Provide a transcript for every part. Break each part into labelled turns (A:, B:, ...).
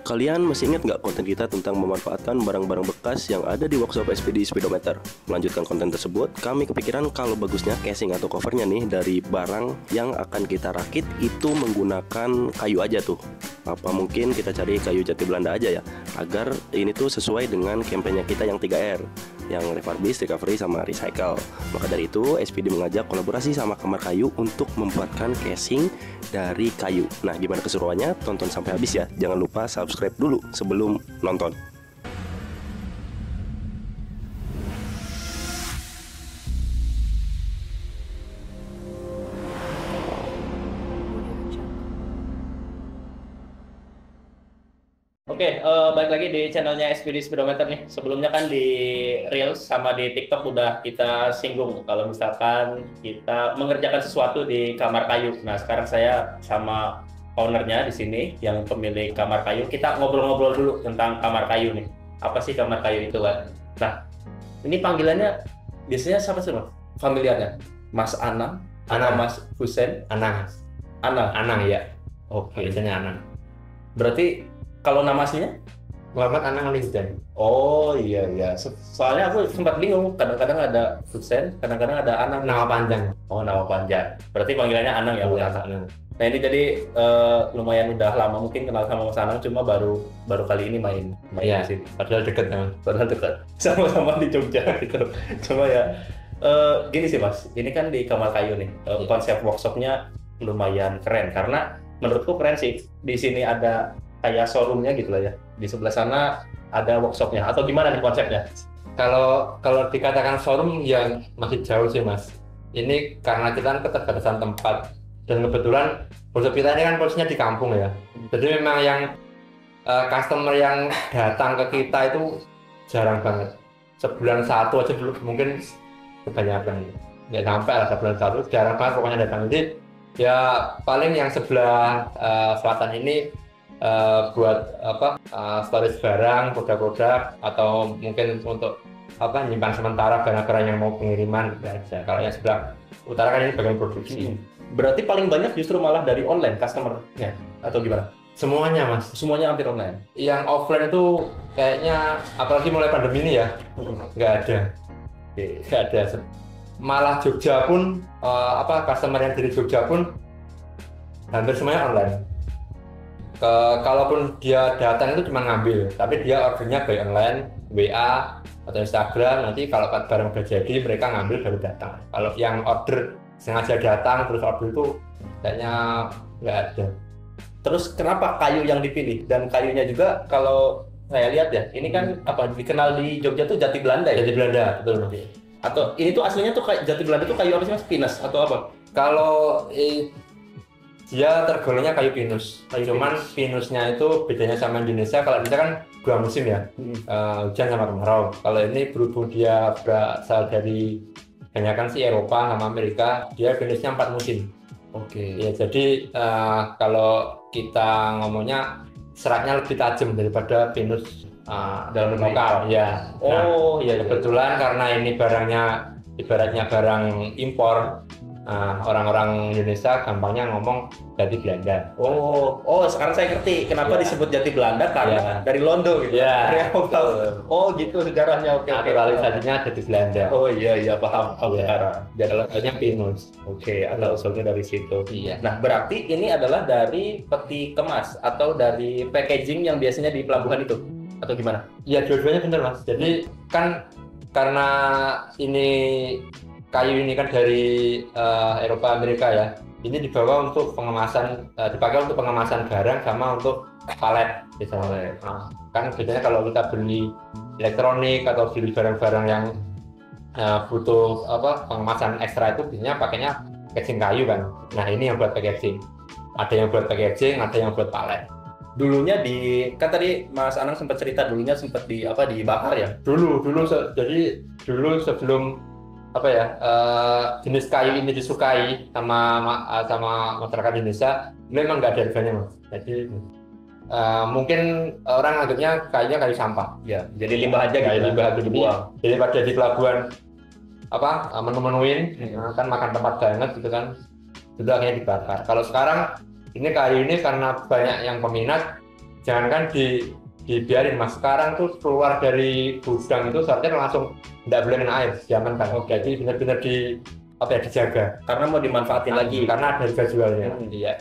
A: Kalian masih ingat nggak konten kita tentang memanfaatkan barang-barang bekas yang ada di workshop SPD Speedometer? Melanjutkan konten tersebut, kami kepikiran kalau bagusnya casing atau covernya nih dari barang yang akan kita rakit itu menggunakan kayu aja tuh. Apa mungkin kita cari kayu jati Belanda aja ya, agar ini tuh sesuai dengan kampanye kita yang 3R, yang refurbish, recovery, sama recycle. Maka dari itu, SPD mengajak kolaborasi sama Kamar Kayu untuk membuatkan casing dari kayu. Nah, gimana keseruannya? Tonton sampai habis ya. Jangan lupa subscribe dulu sebelum nonton.
B: Oke, balik lagi di channelnya SPD Speedometer nih. Sebelumnya kan di Reels sama di TikTok udah kita singgung kalau misalkan kita mengerjakan sesuatu di Kamar Kayu. Nah, sekarang saya sama ownernya di sini yang pemilik Kamar Kayu. Kita ngobrol-ngobrol dulu tentang Kamar Kayu nih. Apa sih Kamar Kayu itu kan? Nah, ini panggilannya biasanya siapa sih, Mas? Familiarnya? Mas Anang?
C: Anang.
B: Mas Husen?
C: Anang.
B: Anang?
C: Ya.
B: Oke.
C: Biasanya Anang.
B: Berarti kalau nama aslinya?
C: Muhammad Anang Lisdan.
B: Oh iya. Soalnya aku sempat bingung. Kadang-kadang ada Husen, kadang-kadang ada Anang.
C: Nama panjang.
B: Oh, nama panjang. Berarti panggilannya Anang ya, bukan
C: Iya,
B: Anang.
C: Anang.
B: Nah ini jadi lumayan udah lama mungkin kenal sama Mas Anang, cuma baru kali ini main
C: Iya,
B: di sini.
C: padahal deket teman.
B: Padahal dekat. Sama-sama di Jogja gitu. Cuma ya gini sih Mas. Ini kan di Kamar Kayu nih. Konsep workshopnya lumayan keren karena menurutku keren sih. Di sini ada kayak showroomnya gitu lah ya. Di sebelah sana ada workshopnya. Atau gimana nih konsepnya?
C: Kalau dikatakan showroom ya masih jauh sih Mas. Ini karena kita kan keterbatasan tempat dan kebetulan workshop kita ini kan posisinya di kampung ya. Jadi memang yang customer yang datang ke kita itu jarang banget. Sebulan satu aja dulu mungkin kebanyakan. Nggak sampai lah sebulan satu, jarang banget pokoknya datang. Jadi ya paling yang sebelah selatan ini buat storage barang, produk-produk atau mungkin untuk nyimpan sementara barang-barang yang mau pengiriman gitu aja. Kalau yang sebelah utara kan ini bagian produksi.
B: Berarti paling banyak justru malah dari online customer-nya atau gimana?
C: Semuanya Mas.
B: Semuanya hampir online.
C: Yang offline itu kayaknya apalagi mulai pandemi ini ya nggak ada. Malah Jogja pun customer yang dari Jogja pun hampir semuanya online. Kalaupun dia datang itu cuma ngambil, tapi dia ordernya by online, WA atau Instagram. Nanti kalau barang udah jadi mereka ngambil baru datang. Kalau yang order sengaja datang terus order itu kayaknya nggak ada.
B: Terus kenapa kayu yang dipilih? Dan kayunya juga kalau saya lihat ya, ini kan dikenal di Jogja tuh jati Belanda ya?
C: Jati Belanda, betul.
B: Atau ini tuh aslinya tuh jati Belanda tuh kayu apa sih Mas? Pinus atau apa?
C: Kalau dia tergolongnya kayu pinus. Cuman pinusnya itu bedanya sama Indonesia. Kalau Indonesia kan 2 musim ya, hujan sama kemarau. Kalau ini berhubung dia berasal dari kebanyakan sih Eropa sama Amerika, dia pinusnya 4 musim.
B: Oke.
C: Ya jadi kalau kita ngomongnya seratnya lebih tajam daripada pinus dalam lokal. Ya.
B: Iya.
C: Kebetulan karena ini barangnya ibaratnya barang impor. Orang-orang Indonesia gampangnya ngomong jati Belanda.
B: Oh, sekarang saya ngerti kenapa disebut jati Belanda karena dari Londo gitu.
C: Ya.
B: Oh, gitu sejarahnya. Oke.
C: Naturalisasinya jati Belanda.
B: Oh iya, paham sekarang.
C: Jadinya pinus.
B: Oke, asal usulnya dari situ.
C: Iya.
B: Nah, berarti ini adalah dari peti kemas atau dari packaging yang biasanya di pelabuhan itu atau gimana?
C: Iya, dua-duanya benar Mas. Jadi kan karena ini kayu ini kan dari Eropa Amerika ya. Ini dibawa untuk pengemasan, dipakai untuk pengemasan barang sama untuk palet misalnya. Kan biasanya kalau kita beli elektronik atau beli barang-barang yang butuh pengemasan ekstra itu biasanya pakainya packaging kayu kan. Nah ini yang buat packaging. Ada yang buat packaging, ada yang buat palet.
B: Dulunya kan tadi Mas Anang sempat cerita dulunya sempat dibakar ya?
C: Jadi dulu sebelum jenis kayu ini disukai sama masyarakat Indonesia, memang nggak ada harganya Mas. Jadi mungkin orang anggapnya kayunya kayu sampah.
B: Ya, jadi limbah aja gitu.
C: Limbah aja
B: dibuang.
C: Daripada di pelabuhan menu-menuin kan makan tempat banget gitu kan. Itu akhirnya dibakar. Kalau sekarang ini kayu ini karena banyak yang peminat, jangankan dibiarin mas, sekarang tuh keluar dari gudang itu seharusnya langsung nggak boleh kena air, diamankan. Jadi benar-benar dijaga
B: karena mau dimanfaatin lagi
C: karena ada harga jualnya. Iya.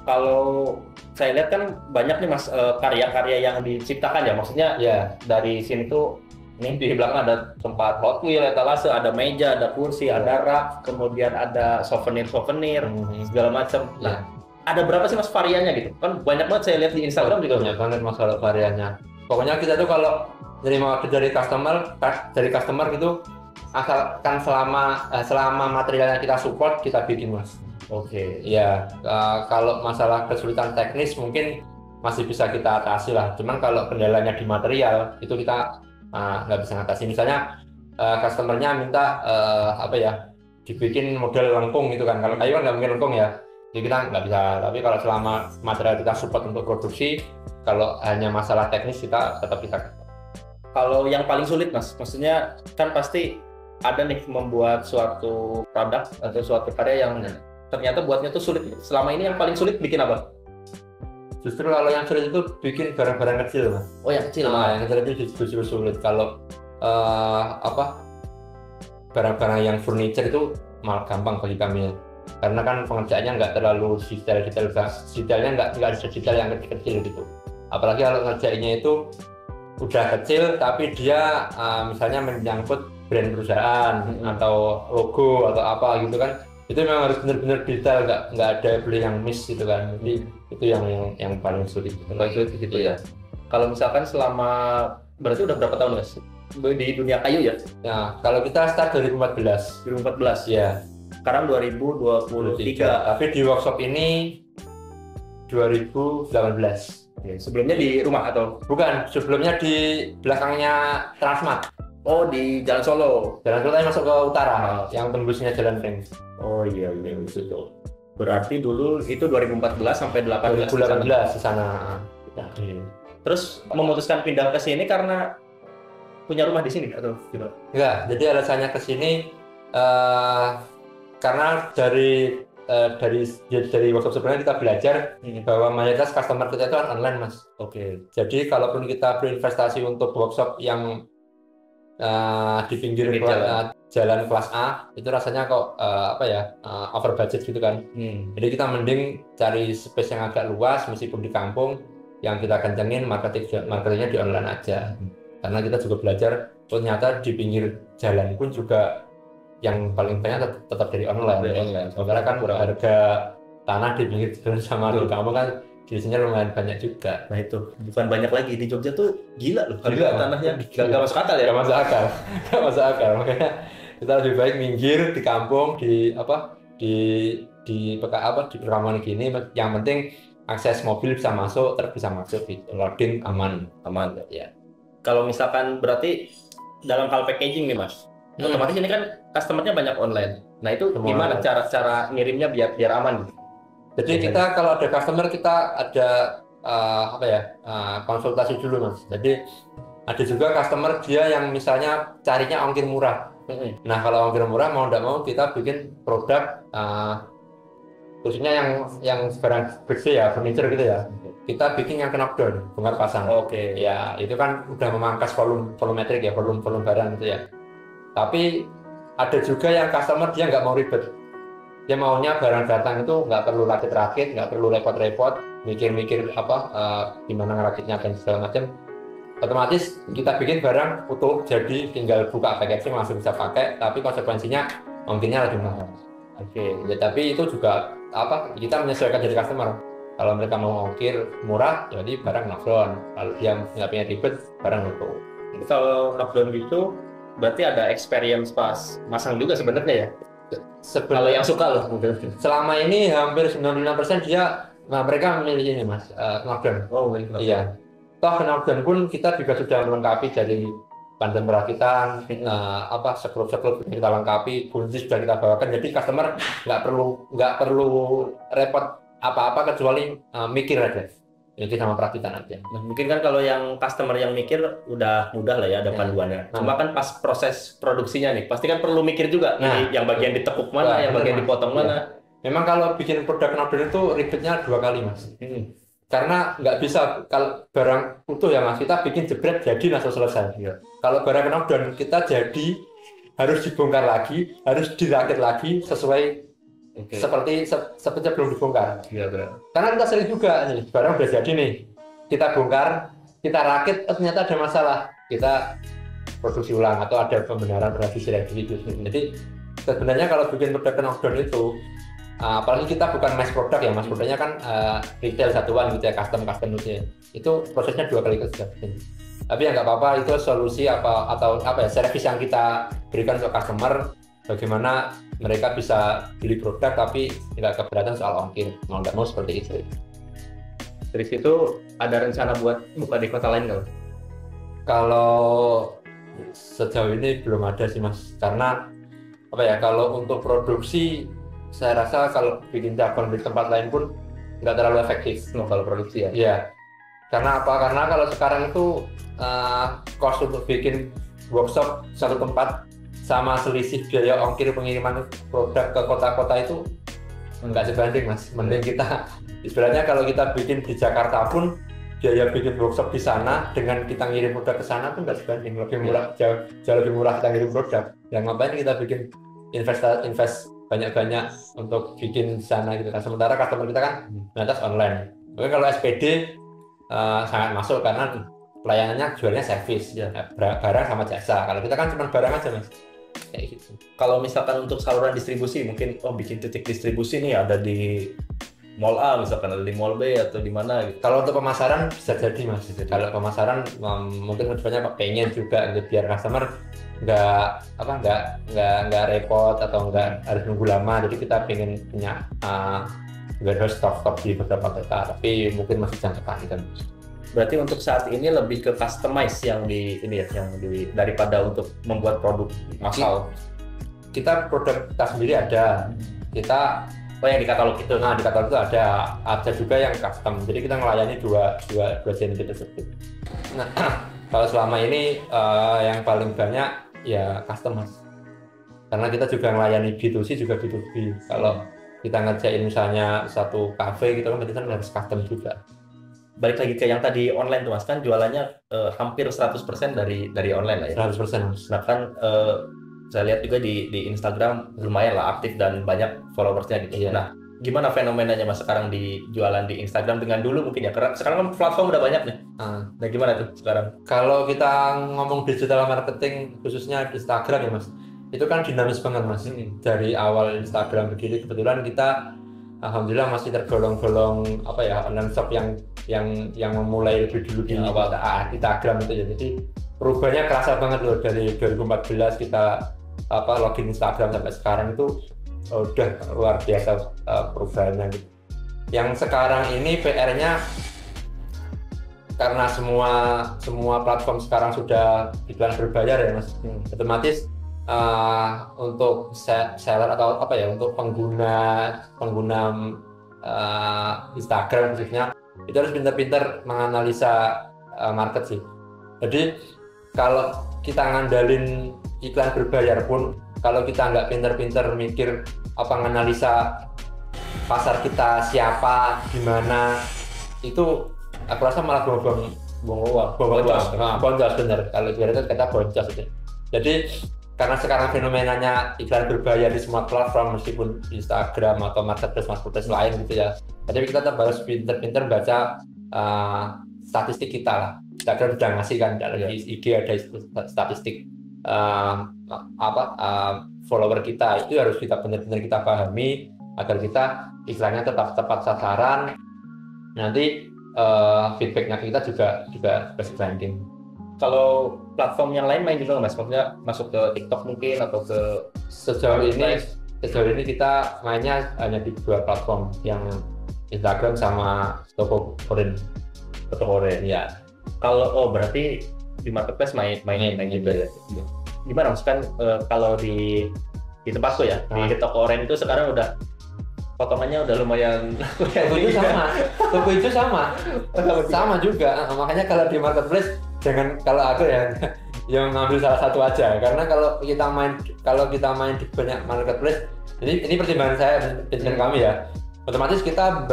B: Kalau saya lihat kan banyak nih mas karya-karya yang diciptakan ya, maksudnya dari sini tuh ini di belakang ada tempat Hot Wheel, etalase, ada meja, ada kursi, ada rak, kemudian ada souvenir segala macam. Nah, ada berapa sih mas variannya gitu? Kan banyak banget saya lihat di Instagram juga.
C: Banyak banget masalah variannya. Pokoknya kita tuh kalau nerima order dari customer gitu, asalkan selama materialnya kita support, kita bikin mas. Ya kalau masalah kesulitan teknis mungkin masih bisa kita atasi lah. Cuman kalau kendalanya di material itu kita nggak bisa ngatasi. Misalnya customernya minta dibikin model lengkung gitu kan. Kalau kayu kan nggak mungkin lengkung ya. Jadi kita nggak bisa, tapi kalau selama material kita support untuk produksi, kalau hanya masalah teknis kita tetap bisa.
B: Kalau yang paling sulit mas, maksudnya kan pasti ada nih membuat suatu produk atau suatu karya yang ternyata buatnya tuh sulit. Selama ini yang paling sulit bikin apa?
C: Justru kalau yang sulit itu bikin barang-barang kecil mas.
B: Oh yang kecil?
C: Yang kecil itu justru sulit. Kalau barang-barang yang furniture itu malah gampang bagi kami ya. Karena kan pengerjaannya nggak terlalu detailnya nggak ada detail yang kecil gitu. Apalagi kalau ngerjainnya itu udah kecil tapi dia misalnya menyangkut brand perusahaan atau logo atau apa gitu kan, itu memang harus benar-benar detail, nggak ada beli yang miss gitu kan. Jadi itu yang paling sulit.
B: Gitu ya. Kalau misalkan berarti udah berapa tahun mas di dunia kayu ya?
C: Nah kalau kita start 2014 ya.
B: Sekarang 2023.
C: Tapi di workshop ini 2018.
B: Sebelumnya di rumah atau?
C: Bukan, sebelumnya di belakangnya Transmart.
B: Oh, di Jalan Solo.
C: Jalan Solo masuk ke utara, yang tembusnya Jalan Ring.
B: Oh iya, betul. Berarti dulu itu 2014 sampai
C: 2018 di sana.
B: Terus memutuskan pindah ke sini karena punya rumah di sini atau gimana?
C: Enggak, jadi alasannya ke sini karena dari workshop sebelumnya kita belajar bahwa mayoritas customer kita itu kan online mas. Jadi kalaupun kita berinvestasi untuk workshop yang di pinggir jalan kelas A, itu rasanya kok over budget gitu kan. Jadi kita mending cari space yang agak luas meskipun di kampung, yang kita kencengin marketingnya di online aja. Karena kita juga belajar ternyata di pinggir jalan pun juga yang paling banyak tetap dari online. Karena kan harga tanah di pinggir jalan sama di kampung kan biasanya lumayan banyak juga.
B: Nah itu bukan banyak lagi, di Jogja tuh gila loh harga tanahnya. Gak masuk akal ya?
C: Gak masuk akal. Makanya kita lebih baik minggir di kampung, di perkampungan gini. Yang penting akses mobil bisa masuk, truk bisa masuk, loading aman ya.
B: Kalau misalkan berarti dalam hal packaging nih mas, otomatis ini kan customernya banyak online. Nah itu gimana cara ngirimnya biar aman?
C: Jadi kita kalau ada customer kita ada konsultasi dulu mas. Jadi ada juga customer dia yang misalnya carinya ongkir murah. Nah kalau ongkir murah mau tidak mau kita bikin produk khususnya yang barang bersih ya, furniture gitu ya. Kita bikin yang knockdown, bongkar pasang. Ya itu kan udah memangkas volumetrik ya, volume barang gitu ya. Tapi ada juga yang customer dia nggak mau ribet. Dia maunya barang datang itu nggak perlu rakit-rakit, nggak perlu repot-repot, mikir-mikir gimana ngerakitnya dan segala macam. Otomatis kita bikin barang utuh, jadi tinggal buka packaging langsung bisa pakai, tapi konsekuensinya ongkirnya lebih mahal. Ya, tapi itu juga kita menyesuaikan dari customer. Kalau mereka mau ongkir murah, jadi barang knockdown. Kalau dia nggak pengen ribet, barang utuh.
B: Kalau knockdown gitu, berarti ada experience pas masang juga sebenarnya ya? Kalau yang suka loh.
C: Selama ini hampir 95% mereka memilih ini mas, knockdown. Iya. Toh knockdown pun kita juga sudah melengkapi dari pandan perakitan, sekrup kita lengkapi, kunci sudah kita bawakan. Jadi customer nggak perlu repot apa-apa kecuali mikir aja. Itu sama perakitan aja.
B: Nah, mungkin kan kalau yang customer yang mikir udah mudah lah ya, ada panduannya. Cuma kan pas proses produksinya nih, pasti kan perlu mikir juga. Yang bagian ditekuk mana, yang bagian dipotong mana.
C: Memang kalau bikin produk knockdown itu ribetnya 2 kali mas. karena nggak bisa kalau barang utuh ya Mas, kita bikin jebret jadi langsung selesai. Kalau barang knockdown kita jadi harus dibongkar lagi, harus dirakit lagi sesuai seperti belum dibongkar. Karena kita sering juga nih, barang udah jadi nih, kita bongkar, kita rakit, ternyata ada masalah, kita produksi ulang atau ada pembenaran revisi itu. Jadi sebenarnya kalau bikin produk knockdown itu, apalagi kita bukan mass product ya, mass produknya kan retail satuan gitu ya, custom gitu ya. Itu prosesnya 2 kali kerja. Tapi ya nggak apa-apa, itu solusi atau servis yang kita berikan ke customer, bagaimana mereka bisa beli produk tapi tidak keberatan soal ongkir, mau nggak mau seperti itu.
B: Dari situ ada rencana buat buka di kota lain nggak?
C: Kalau sejauh ini belum ada sih Mas, karena kalau untuk produksi saya rasa kalau bikin cabang di tempat lain pun nggak terlalu efektif.
B: Kalau produksi ya?
C: Iya. Karena apa? Karena kalau sekarang itu cost untuk bikin workshop satu tempat sama selisih biaya ongkir pengiriman produk ke kota-kota itu nggak sebanding Mas. Mending kita istilahnya kalau kita bikin di Jakarta pun biaya bikin workshop di sana dengan kita ngirim produk ke sana pun nggak sebanding, lebih murah, jauh lebih murah kita ngirim produk. Yang ngapain kita bikin invest banyak-banyak untuk bikin di sana gitu kan. Sementara customer kita kan atas online. Maka kalau SPD sangat masuk karena pelayanannya jualnya servis, barang sama jasa. Kalau kita kan cuma barang aja Mas. Kayak gitu.
B: Kalau misalkan untuk saluran distribusi, mungkin bikin titik distribusi nih ada di Mall A misalkan, ada di Mall B atau di mana gitu.
C: Kalau untuk pemasaran bisa jadi Mas. Kalau pemasaran mungkin tujuannya pengen juga gitu, biar customer nggak repot atau nggak harus nunggu lama. Jadi kita pengen punya harus stok di beberapa kota, tapi mungkin masih jangka panjang.
B: Berarti untuk saat ini lebih ke customize yang daripada untuk membuat produk massal.
C: Kita produk kita sendiri ada, kita
B: yang di katalog itu.
C: Nah, di katalog itu ada juga yang custom. Jadi kita melayani dua jenis tersebut. Nah, kalau selama ini yang paling banyak ya custom Mas. Karena kita juga melayani B2C juga B2B. Kalau kita ngerjain misalnya satu cafe gitu kan berarti kan harus custom juga.
B: Balik lagi ke yang tadi online tuh Mas, kan jualannya hampir 100% dari online lah ya.
C: 100%.
B: Nah kan saya lihat juga di Instagram lumayan lah aktif dan banyak followersnya gitu.
C: Iya.
B: Nah, gimana fenomenanya Mas sekarang di jualan di Instagram dengan dulu mungkin ya? Karena sekarang kan platform udah banyak nih. Nah, gimana tuh sekarang?
C: Kalau kita ngomong digital marketing khususnya di Instagram ya Mas, itu kan dinamis banget Mas. Dari awal Instagram berdiri kebetulan kita alhamdulillah masih tergolong online shop yang memulai lebih dulu di awal Instagram itu ya. Jadi perubahannya kerasa banget loh, dari 2014 kita login Instagram sampai sekarang itu udah luar biasa perubahannya gitu. Yang sekarang ini PR-nya karena semua platform sekarang sudah iklan berbayar ya Mas. Otomatis untuk seller atau untuk pengguna Instagram khususnya itu harus pintar-pintar menganalisa market sih. Jadi kalau kita ngandalin iklan berbayar pun, kalau kita nggak pintar-pintar mikir menganalisa pasar kita siapa, gimana, itu aku rasa malah buang boncos bener. Kalau ibaratnya kata boncos itu. Jadi karena sekarang fenomenanya iklan berbayar di semua platform, meskipun Instagram atau marketplace lain gitu ya. Jadi kita tetap harus pintar-pintar baca statistik kita lah. Instagram sudah ngasih kan, di IG ada statistik follower kita, itu harus kita benar-benar kita pahami agar kita iklannya tetap tepat sasaran. Nanti feedbacknya kita juga sebanding.
B: Kalau platform yang lain main juga nggak Mas? Maksudnya masuk ke TikTok mungkin atau ke
C: sejauh ini kita mainnya hanya di 2 platform, yang Instagram sama Toko Oren ya.
B: Kalau berarti di marketplace main juga ya. Gimana Mas, kan kalau di tempatku ya, di Toko Oren itu sekarang udah potongannya udah lumayan.
C: Toko itu sama juga. Makanya kalau di marketplace jangan, kalau aku ya yang ngambil salah satu aja, karena kalau kita main di banyak marketplace, ini pertimbangan saya, pertimbangan kami ya, otomatis kita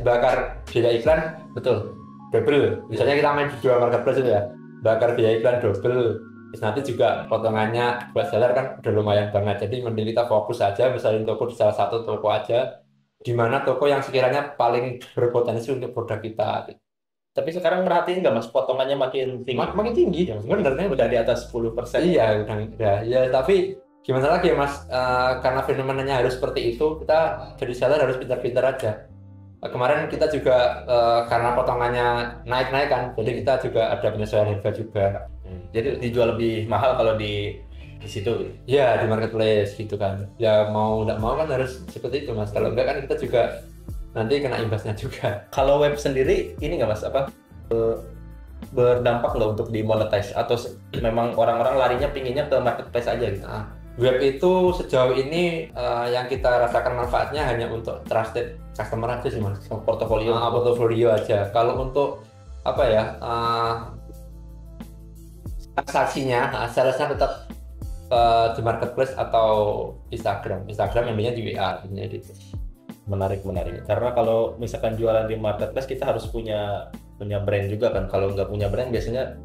C: bakar biaya iklan
B: Betul.
C: double. Misalnya kita main di dua marketplace itu ya, bakar biaya iklan double. Terus nanti juga potongannya buat seller kan udah lumayan banget. Jadi mending kita fokus aja, misalnya toko di salah satu toko aja, di mana toko yang sekiranya paling berpotensi untuk produk kita.
B: Tapi sekarang merhatiin nggak Mas, potongannya makin tinggi?
C: Makin tinggi, ya sebenarnya
B: Udah di atas 10%.
C: iya udah ya, tapi gimana lagi ya Mas, karena fenomenanya harus seperti itu, kita jadi seller harus pintar-pintar aja. Kemarin kita juga karena potongannya naik-naik kan, jadi kita juga ada penyesuaian harga juga.
B: Jadi dijual lebih mahal kalau di situ.
C: Ya di marketplace gitu kan, ya mau nggak mau kan harus seperti itu Mas, kalau enggak kan kita juga nanti kena imbasnya juga.
B: Kalau web sendiri ini nggak Mas, berdampak nggak untuk dimonetize atau memang orang-orang larinya pinginnya ke marketplace aja gitu?
C: Nah, web itu sejauh ini yang kita rasakan manfaatnya hanya untuk trusted customer aja sih Mas,
B: Portofolio.
C: portofolio aja. Kalau untuk apa ya, transaksinya, salesnya tetap di marketplace atau Instagram yang biasanya di WA gitu.
B: Menarik. Karena kalau misalkan jualan di marketplace kita harus punya brand juga kan. Kalau nggak punya brand biasanya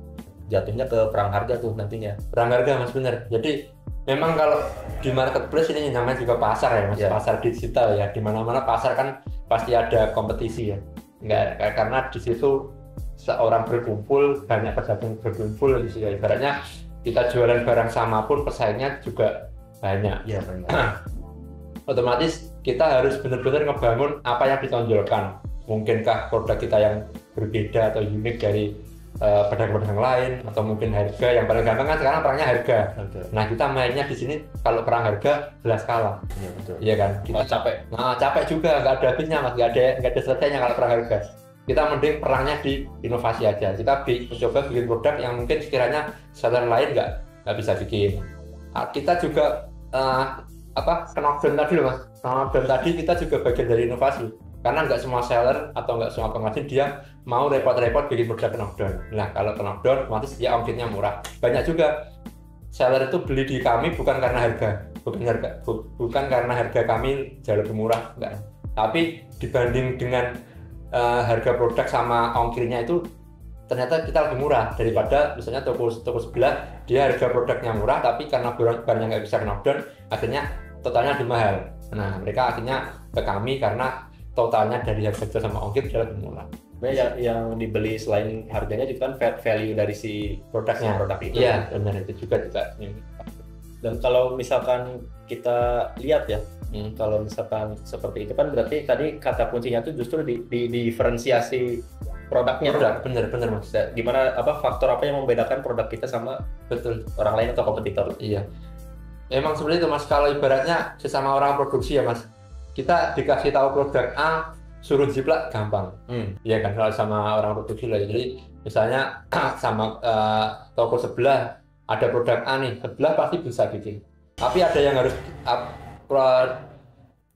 B: jatuhnya ke perang harga tuh nantinya.
C: Perang harga Mas, bener. Jadi memang kalau di marketplace ini namanya juga pasar ya Mas, pasar digital ya. Di mana-mana pasar kan pasti ada kompetisi ya. Karena di situ seorang berkumpul, banyak pedagang berkumpul gitu ya. Ibaratnya kita jualan barang sama pun pesaingnya juga banyak.
B: Iya benar.
C: Otomatis kita harus benar-benar ngebangun apa yang ditonjolkan. Mungkinkah produk kita yang berbeda atau unik dari pedagang-pedagang lain, atau mungkin harga. Yang paling gampang kan sekarang perangnya harga. Nah kita mainnya di sini kalau perang harga jelas kalah.
B: Iya betul.
C: Iya kan? Kita
B: capek.
C: Nah capek juga, nggak ada habisnya Mas, nggak ada selesainya kalau perang harga. Kita mending perangnya di inovasi aja. Kita coba bikin produk yang mungkin sekiranya seller lain nggak bisa bikin. Nah, kita juga knockdown tadi loh Mas. Knockdown tadi kita juga bagian dari inovasi. Karena nggak semua seller atau nggak semua pengrajin dia mau repot-repot bikin produk knockdown. Nah kalau knockdown otomatis dia ongkirnya murah. Banyak juga seller itu beli di kami bukan karena harga, bukan karena harga kami jauh lebih murah, enggak. Tapi dibanding dengan harga produk sama ongkirnya itu ternyata kita lebih murah daripada misalnya toko sebelah, dia harga produknya murah tapi karena barangnya nggak bisa knockdown akhirnya totalnya lebih mahal. Nah mereka akhirnya ke kami karena totalnya dari harga jual sama ongkir dia lebih murah.
B: Yang dibeli selain harganya juga kan value dari si
C: produknya.
B: Produk itu.
C: Iya benar, itu juga.
B: Dan kalau misalkan kita lihat ya, kalau misalkan seperti itu kan berarti tadi kata kuncinya itu justru di diferensiasi produknya.
C: Bener Mas.
B: Gimana faktor apa yang membedakan produk kita sama orang lain atau kompetitor?
C: Iya. Emang sebenarnya itu Mas, kalau ibaratnya sesama orang produksi ya Mas, kita dikasih tahu produk A suruh jiplak gampang. Iya kan, kalau sama orang produksi lah. Jadi misalnya sama toko sebelah ada produk A nih, sebelah pasti bisa bikin. Tapi ada yang harus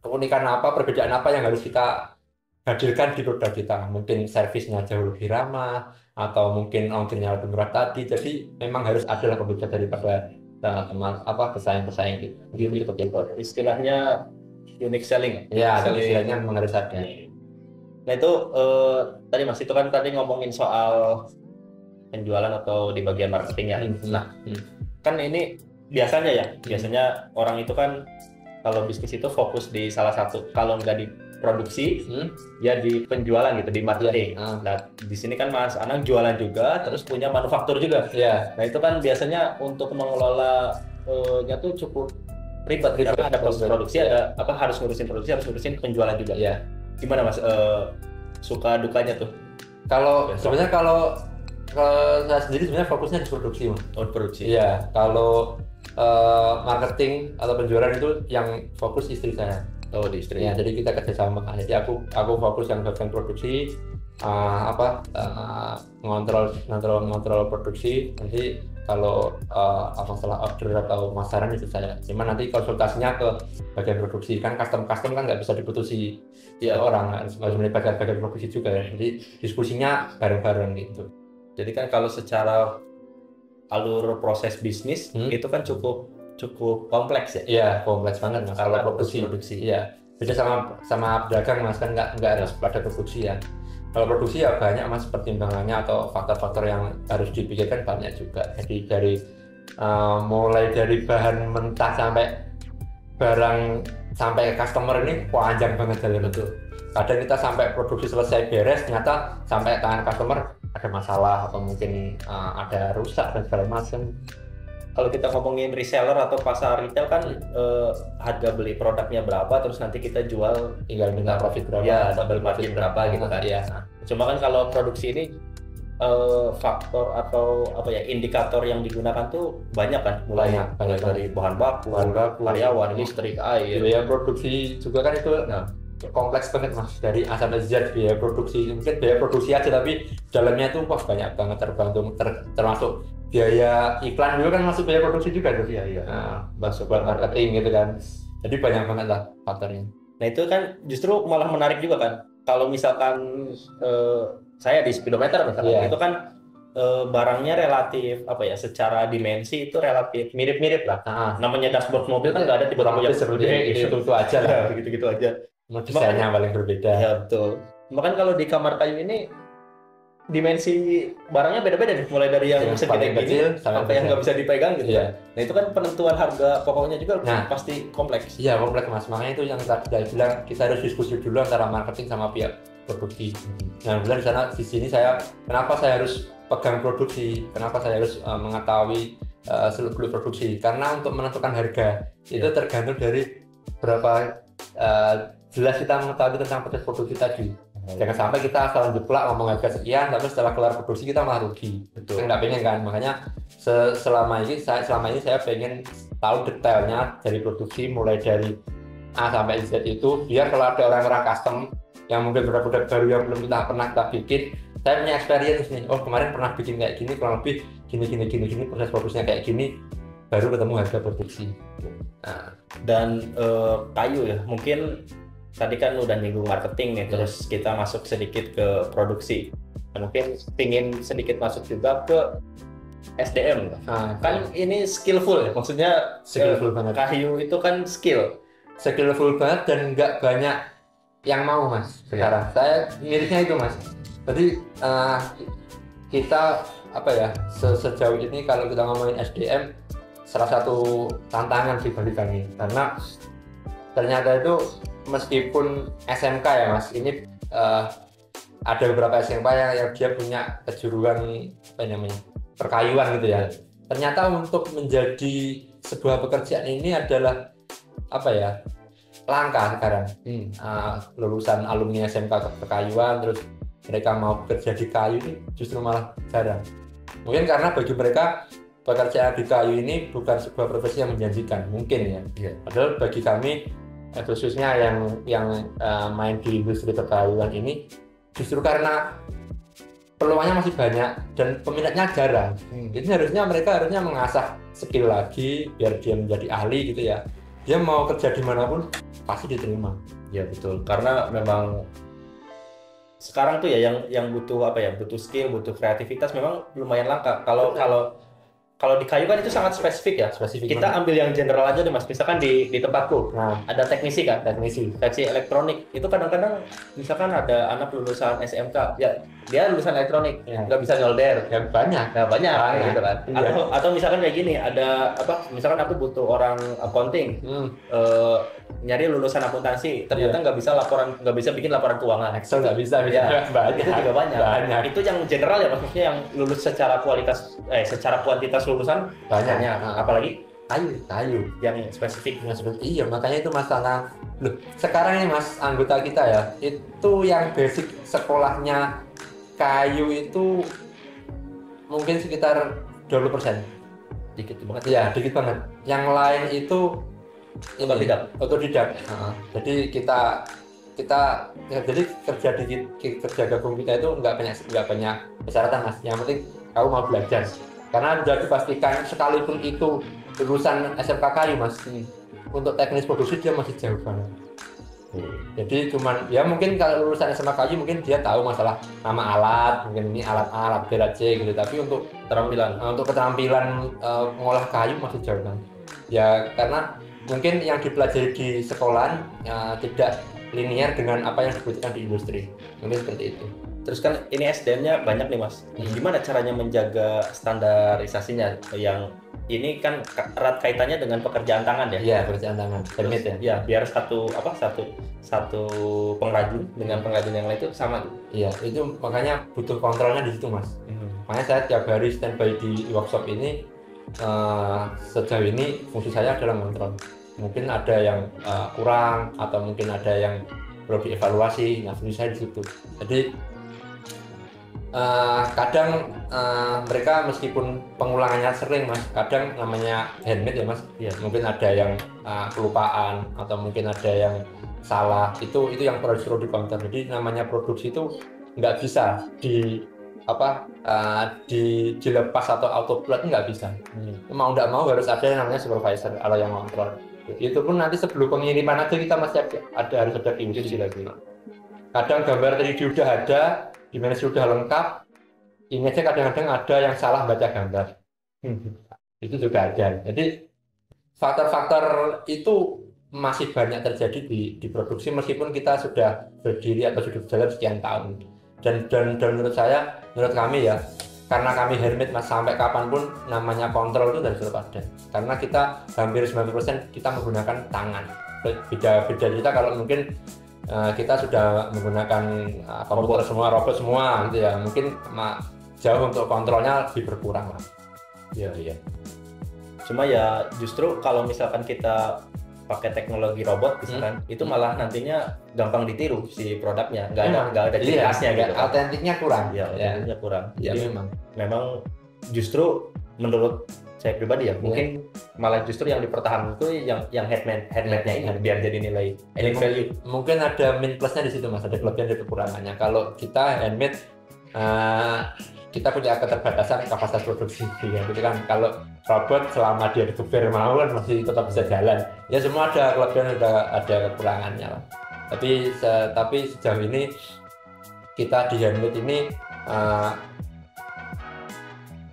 C: keunikan apa, perbedaan apa yang harus kita hadirkan di produk kita. Mungkin servisnya jauh lebih ramah atau mungkin ongkirnya lebih murah tadi. Jadi memang harus ada lah pembeda daripada pesaing-pesaing gitu.
B: Istilahnya unique selling.
C: Ya, istilahnya memang harus ada.
B: Nah itu tadi Mas, itu kan tadi ngomongin soal penjualan atau di bagian marketing ya. Nah, kan ini biasanya orang itu kan kalau bisnis itu fokus di salah satu, kalau nggak di produksi, ya di penjualan gitu, di marketing. Nah, di sini kan Mas Anang jualan juga, terus punya manufaktur juga. Nah itu kan biasanya untuk mengelola nya tuh cukup ribet karena ada proses produksi, ada harus ngurusin produksi, harus ngurusin penjualan juga. Gimana Mas suka dukanya tuh?
C: Kalau sebenarnya kalau saya sendiri sebenarnya fokusnya di produksi Mas.
B: Produksi.
C: Iya, kalau marketing atau penjualan itu yang fokus istri saya.
B: Di istri.
C: Ya, jadi kita kerjasama. Jadi aku fokus yang bagian produksi, ngontrol produksi. Nanti kalau masalah order atau pemasaran itu saya. Cuman nanti konsultasinya ke bagian produksi, kan custom kan nggak bisa diputusi orang, harus melibatkan bagian produksi juga ya. Jadi diskusinya bareng-bareng gitu.
B: Jadi kan kalau secara alur proses bisnis itu kan cukup kompleks ya.
C: Iya, kompleks banget Mas. Kalau produksi. Iya. Beda sama pedagang mas, kan nggak harus pada produksi ya. Kalau produksi ya banyak mas pertimbangannya atau faktor-faktor yang harus dipikirkan banyak juga. Jadi dari mulai dari bahan mentah sampai barang sampai customer ini panjang banget jalan itu. Kadang kita sampai produksi selesai beres, ternyata sampai tangan customer ada masalah atau mungkin ada rusak dan segala macam.
B: Kalau kita ngomongin reseller atau pasar retail kan harga beli produknya berapa, terus nanti kita jual
C: Tinggal minta profit berapa,
B: ya double margin berapa gitu kan.
C: Iya.
B: Cuma kan kalau produksi ini faktor atau apa ya indikator yang digunakan tuh banyak kan, mulai
C: Banyak.
B: dari bahan baku, karyawan, listrik, air.
C: Biaya produksi juga kan itu kompleks banget mas, dari A sampai Z biaya produksi. Mungkin biaya produksi aja tapi dalamnya tuh wah banyak banget tergantung termasuk biaya iklan juga kan masuk biaya produksi juga tuh.
B: Iya.
C: Masuk buat marketing gitu kan. Jadi banyak banget lah faktornya.
B: Nah itu kan justru malah menarik juga kan. Kalau misalkan saya di speedometer misalkan, itu kan barangnya relatif apa ya, secara dimensi itu relatif mirip-mirip lah. Namanya dashboard mobil kan nggak ada tiba-tiba yang
C: seperti itu aja lah.
B: Gitu-gitu aja.
C: Desainnya paling berbeda.
B: Ya betul. Bahkan kalau di kamar kayu ini dimensi barangnya beda-beda nih, mulai dari yang segede gini sampai yang nggak bisa dipegang gitu.
C: Iya.
B: Nah itu kan penentuan harga pokoknya juga pasti kompleks.
C: Iya kompleks mas, makanya itu yang tadi saya bilang kita harus diskusi dulu antara marketing sama pihak produksi. Nah kemudian di sini kenapa saya harus pegang produksi, kenapa saya harus mengetahui seluk-beluk produksi, karena untuk menentukan harga itu tergantung dari berapa jelas kita mengetahui tentang proses produksi tadi. Jangan sampai kita asal jeplak ngomong harga sekian, tapi setelah kelar produksi kita malah rugi. Betul. Saya nggak pengen kan, makanya selama ini saya pengen tahu detailnya dari produksi mulai dari A sampai Z itu, biar kalau ada orang-orang custom yang mungkin produk-produk baru yang belum pernah kita bikin, saya punya experience nih. Oh kemarin pernah bikin kayak gini, kurang lebih gini proses produksinya kayak gini, baru ketemu harga produksi. Nah.
B: Dan kayu ya, mungkin tadi kan udah nyinggung marketing nih, terus kita masuk sedikit ke produksi. Nah, mungkin pingin sedikit masuk juga ke SDM. Kan ini skillful ya, maksudnya
C: skillful banget.
B: Kayu itu kan skillful
C: banget dan nggak banyak yang mau mas sekarang. Saya mirisnya itu mas. Jadi kita apa ya sejauh ini kalau kita ngomongin SDM salah satu tantangan sih bagi kami, karena ternyata itu meskipun SMK ya mas, ini ada beberapa SMK yang dia punya kejuruan perkayuan gitu ya. Ternyata untuk menjadi sebuah pekerjaan ini adalah apa ya, langka sekarang. Lulusan alumni SMK perkayuan terus mereka mau bekerja di kayu ini justru malah jarang. Mungkin karena bagi mereka pekerjaan di kayu ini bukan sebuah profesi yang menjanjikan, mungkin ya. Padahal bagi kami khususnya yang main di industri perkayuan ini, justru karena peluangnya masih banyak dan peminatnya jarang. Jadi mereka harusnya mengasah skill lagi biar dia menjadi ahli gitu ya. Dia mau kerja dimanapun pasti diterima.
B: Ya betul, karena memang sekarang tuh ya yang butuh butuh skill, butuh kreativitas memang lumayan langka. Kalau di kayu kan itu sangat spesifik ya. Kita ambil yang general aja deh mas. Misalkan di tempatku ada teknisi elektronik. Itu kadang-kadang misalkan ada anak lulusan SMK, ya dia lulusan elektronik, nggak bisa nyolder.
C: Ya banyak
B: gitu kan. Atau misalkan kayak gini, ada misalkan aku butuh orang accounting, nyari lulusan akuntansi, ternyata nggak bisa bikin laporan keuangan.
C: Excel nggak bisa.
B: Itu juga banyak. Itu yang general ya, maksudnya yang lulus secara kuantitas lulusan banyak. Apalagi kayu yang spesifik.
C: Iya, makanya itu masalah. Loh, sekarang ini mas, anggota kita ya, itu yang basic sekolahnya kayu itu mungkin sekitar 20%.
B: Dikit banget.
C: Iya, dikit banget. Yang lain itu otodidak. Jadi kita jadi kerja gabung kita itu nggak banyak persyaratan mas. Yang penting kamu mau belajar. Karena sudah dipastikan sekalipun itu lulusan SMK kayu mas, untuk teknis produksi dia masih jauh banget. Jadi cuman ya mungkin kalau lulusan SMK kayu mungkin dia tahu masalah nama alat, mungkin ini alat A, alat B, alat C gitu. Tapi untuk keterampilan mengolah kayu masih jauh banget. Ya karena mungkin yang dipelajari di sekolah tidak linear dengan apa yang dibutuhkan di industri, mungkin seperti itu.
B: Terus kan ini SDM-nya banyak nih Mas. Gimana caranya menjaga standarisasinya? Yang ini kan erat kaitannya dengan pekerjaan tangan ya?
C: Iya, pekerjaan tangan. Handmade ya.
B: Ya, biar satu pengrajin dengan pengrajin yang lain itu sama.
C: Iya, itu makanya butuh kontrolnya di situ Mas. Makanya saya tiap hari standby di workshop ini. Sejauh ini fungsi saya adalah kontrol. Mungkin ada yang kurang atau mungkin ada yang perlu dievaluasi. Nah, fungsi saya di situ. Jadi kadang mereka meskipun pengulangannya sering Mas, kadang namanya handmade ya Mas, ya, mungkin ada yang kelupaan atau mungkin ada yang salah, itu yang perlu dikontrol. Jadi namanya produksi itu nggak bisa dilepas atau autopilot, nggak bisa. Mau nggak mau harus ada yang namanya supervisor atau yang kontrol. Itu pun nanti sebelum pengiriman aja kita masih harus ada QC lagi. Kadang gambar 3D udah ada, dimensi sudah lengkap, ini aja kadang-kadang ada yang salah baca gambar. Itu juga ada. Jadi faktor-faktor itu masih banyak terjadi di produksi meskipun kita sudah berdiri atau sudah berjalan sekian tahun. Dan menurut kami ya, karena kami handmade Mas, sampai kapanpun namanya kontrol itu dari selalu ada. Karena kita hampir 90% kita menggunakan tangan. Beda kita kalau mungkin kita sudah menggunakan komputer semua, robot semua gitu ya, mungkin jauh untuk kontrolnya lebih berkurang lah.
B: Iya. Cuma ya justru kalau misalkan kita pakai teknologi robot misalkan, itu malah nantinya gampang ditiru si produknya, nggak ada ciri khasnya gitu.
C: Autentiknya kurang.
B: Ya, autentiknya kurang.
C: Ya,
B: jadi memang justru menurut saya pribadi ya, mungkin malah justru yang dipertahankan itu yang handmade-nya ini biar jadi nilai added value.
C: Mungkin ada min plusnya di situ Mas, ada kelebihan dan kekurangannya. Kalau kita handmade kita punya keterbatasan kapasitas produksi ya, gitu kan. Kalau robot selama dia digeber mau kan masih tetap bisa jalan. Ya semua ada kelebihan, ada kekurangannya lah. Tapi sejauh ini kita di handmade ini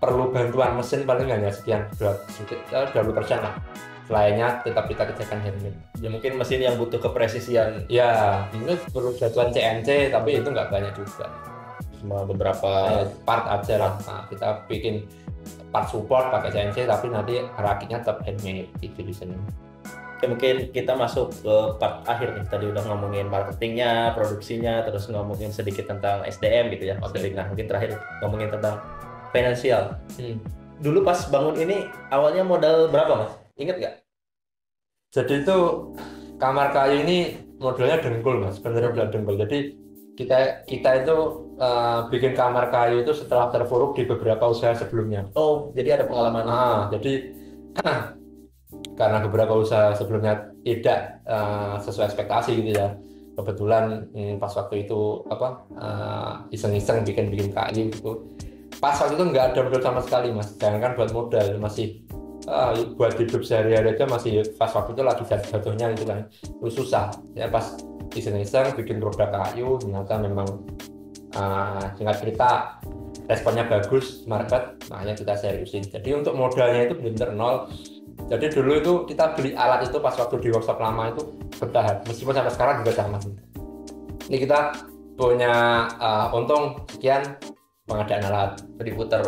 C: perlu bantuan mesin paling nggak ya sekian 20% lah. Selainnya tetap kita kerjakan handmade.
B: Ya mungkin mesin yang butuh kepresisian.
C: Ya, ini perlu bantuan CNC tapi itu nggak banyak juga.
B: Cuma beberapa
C: part aja lah. Nah, kita bikin part support pakai CNC tapi nanti rakitnya tetap handmade gitu di sini.
B: Oke, mungkin kita masuk ke part akhir nih. Tadi udah ngomongin marketingnya, produksinya, terus ngomongin sedikit tentang SDM gitu ya. Nah, mungkin terakhir ngomongin tentang finansial. Dulu pas bangun ini awalnya modal berapa Mas? Ingat nggak?
C: Jadi itu kamar kayu ini modelnya dengkul Mas, benar-benar dengkul. Jadi kita itu bikin kamar kayu itu setelah terpuruk di beberapa usaha sebelumnya.
B: Oh, jadi ada pengalaman.
C: Jadi karena beberapa usaha sebelumnya tidak sesuai ekspektasi gitu ya. Kebetulan pas waktu itu iseng-iseng bikin kayu gitu. Pas waktu itu nggak ada modal sama sekali Mas, jangankan buat modal, masih buat hidup sehari-hari aja masih pas waktu itu lagi jatuhnya gitu kan, susah ya. Pas iseng-iseng bikin produk kayu, ternyata memang singkat cerita responnya bagus market, makanya kita seriusin. Jadi untuk modalnya itu benar-benar nol. Jadi dulu itu kita beli alat itu pas waktu di workshop lama itu bertahan, meskipun sampai sekarang juga sama. Ini kita punya untung sekian, pengadaan alat diputar,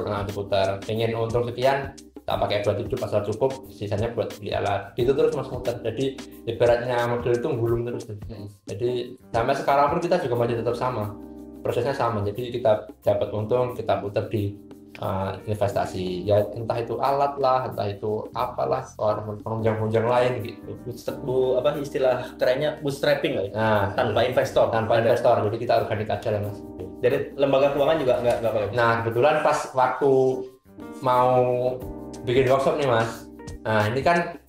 C: ingin untung sekian, tak pakai buat hidup asal cukup, sisanya buat beli alat, itu terus Mas muter. Jadi ibaratnya model itu gulung terus. Jadi sampai sekarang pun kita juga masih tetap sama, prosesnya sama. Jadi kita dapat untung, kita putar di investasi, ya entah itu alat lah, entah itu apalah, penunjang-penunjang lain gitu.
B: Istilah kerennya bootstrapping kali. Tanpa investor.
C: Jadi kita organik aja lah Mas.
B: Jadi lembaga keuangan juga nggak pakai.
C: Nah kebetulan pas waktu mau bikin workshop nih Mas, nah ini kan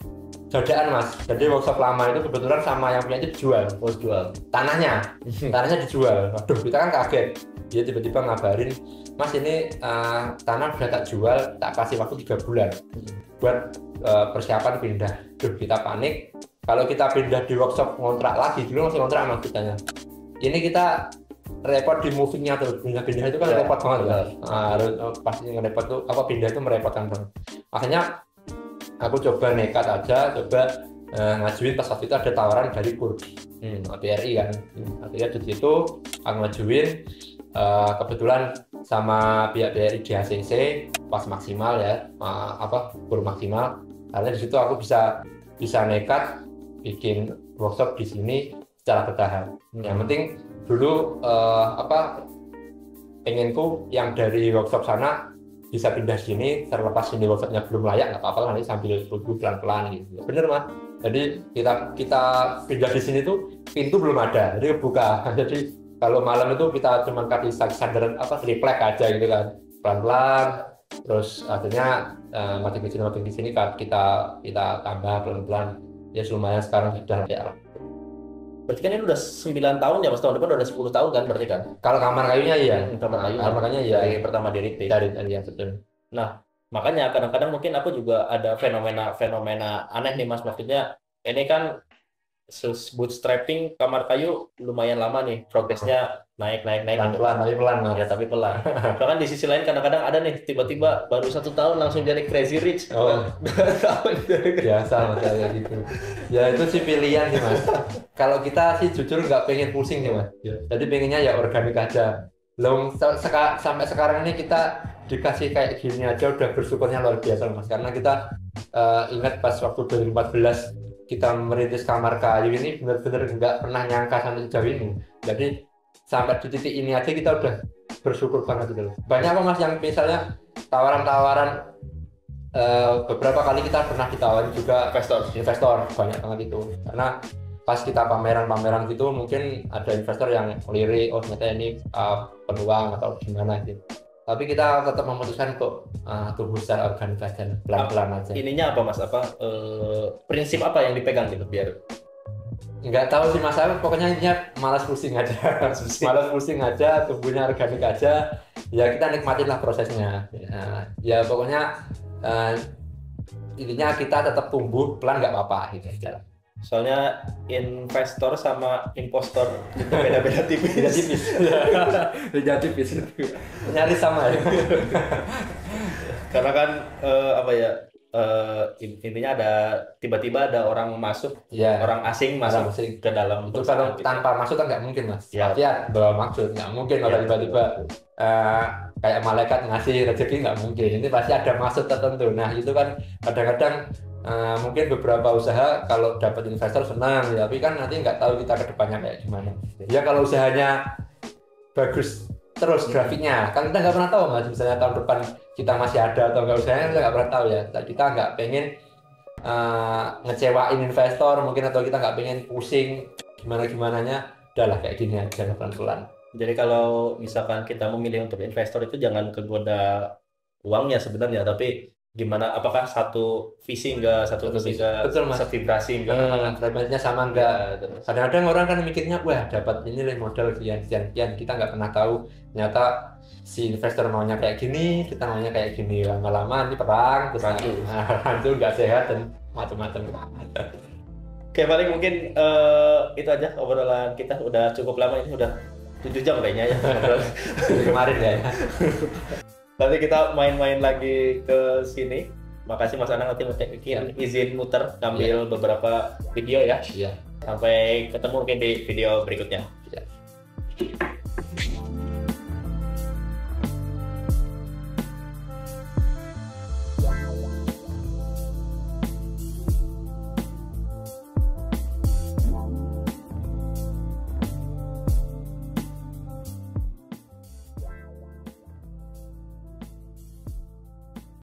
C: godaan Mas. Jadi workshop lama itu kebetulan sama yang punya itu dijual. Tanahnya dijual. Waduh, kita kan kaget. Dia tiba-tiba ngabarin, Mas ini tanah udah tak jual, tak kasih waktu 3 bulan buat persiapan pindah. Duh, kita panik. Kalau kita pindah di workshop ngontrak lagi, dulu masih ngontrak Mas kitanya. Ini kita repot di movingnya tuh, pindah itu kan repot banget ya. Pasti repot tuh, pindah itu merepotkan banget. Makanya aku coba nekat aja, ngajuin pas waktu itu ada tawaran dari PUR, BRI kan. Akhirnya di situ aku ngajuin, kebetulan sama pihak BRI di ACC pas maksimal ya, PUR maksimal. Karena di situ aku bisa nekat bikin workshop di sini secara bertahap. Yang penting dulu pengenku yang dari workshop sana bisa pindah sini, terlepas ini workshopnya belum layak nggak apa-apa, nanti sambil tunggu pelan-pelan gitu. Bener Mas. Jadi kita pindah di sini tuh pintu belum ada, jadi buka. Jadi kalau malam itu kita cuma kasih standar triplek aja gitu kan, pelan-pelan. Terus akhirnya makin di sini kita tambah pelan-pelan. Ya lumayan sekarang sudah ya.
B: Berarti kan ini udah 9 tahun ya Mas, tahun depan udah 10 tahun kan berarti kan?
C: Kalau kamar kayunya iya.
B: Kamar
C: kayunya iya.
B: Dari pertama diritik.
C: Iya betul.
B: Nah, makanya kadang-kadang mungkin aku juga ada fenomena aneh nih Mas, maksudnya ini kan bootstrapping kamar kayu lumayan lama nih, progresnya naik
C: pelan
B: ya, tapi pelan. Bahkan di sisi lain kadang-kadang ada nih tiba-tiba baru 1 tahun langsung jadi crazy rich.
C: Biasa Mas kayak gitu ya, itu sih pilihan sih Mas. Kalau kita sih jujur nggak pengen pusing sih Mas, jadi pengennya ya organik aja. Sampai sekarang ini kita dikasih kayak gini aja udah bersyukurnya luar biasa Mas, karena kita ingat pas waktu 2014 kita merintis kamar kayu ini benar-benar nggak pernah nyangka sampai sejauh ini. Jadi sampai di titik ini aja kita udah bersyukur banget gitu. Banyak Mas yang misalnya tawaran-tawaran, beberapa kali kita pernah ditawarin juga investor banyak banget itu. Karena pas kita pameran gitu mungkin ada investor yang lirik, oh ternyata ini peluang atau gimana gitu. Tapi kita tetap memutuskan untuk tumbuh secara organik aja, pelan-pelan aja.
B: Ininya apa Mas? Prinsip apa yang dipegang gitu biar?
C: Nggak tahu sih Mas, pokoknya intinya malas pusing aja. Malas pusing aja, tumbuhnya organik aja. Ya kita nikmatin lah prosesnya. Ya pokoknya intinya kita tetap tumbuh pelan, nggak apa-apa gitu aja.
B: Soalnya investor sama impostor itu beda-beda tipis.
C: Beda tipis. Nyaris sama ya.
B: Karena kan intinya tiba-tiba ada orang masuk, orang asing masuk ke dalam.
C: Itu kalau tanpa maksud kan nggak mungkin Mas. Ya bawa maksud nggak mungkin kalau tiba-tiba kayak malaikat ngasih rezeki, nggak mungkin. Ini pasti ada maksud tertentu. Nah itu kan kadang-kadang mungkin beberapa usaha kalau dapat investor senang ya, tapi kan nanti nggak tahu kita ke depannya kayak gimana. Ya kalau usahanya bagus terus grafiknya, kan kita nggak pernah tahu Mas, misalnya tahun depan kita masih ada atau nggak, usahanya kita nggak pernah tahu ya. Kita nggak pengen ngecewain investor mungkin, atau kita nggak pengen pusing gimana-gimananya, udahlah kayak gini aja pelan-pelan.
B: Jadi kalau misalkan kita memilih untuk investor itu jangan kegoda uangnya sebenarnya, tapi gimana, apakah satu visi enggak, satu vibrasi enggak,
C: frekuensinya sama enggak. Kadang-kadang orang kan mikirnya wah dapat ini modal sekian, kita nggak pernah tahu ternyata si investor maunya kayak gini, kita maunya kayak gini. Lama-lama ini perang, terus itu nggak sehat dan macam-macam.
B: Oke, paling mungkin itu aja obrolan kita, udah cukup lama ini, udah 7 jam kayaknya ya
C: kemarin ya.
B: Nanti kita main-main lagi ke sini. Makasih Mas Anang, nanti izin muter ngambil beberapa video ya.
C: Iya.
B: Sampai ketemu mungkin di video berikutnya.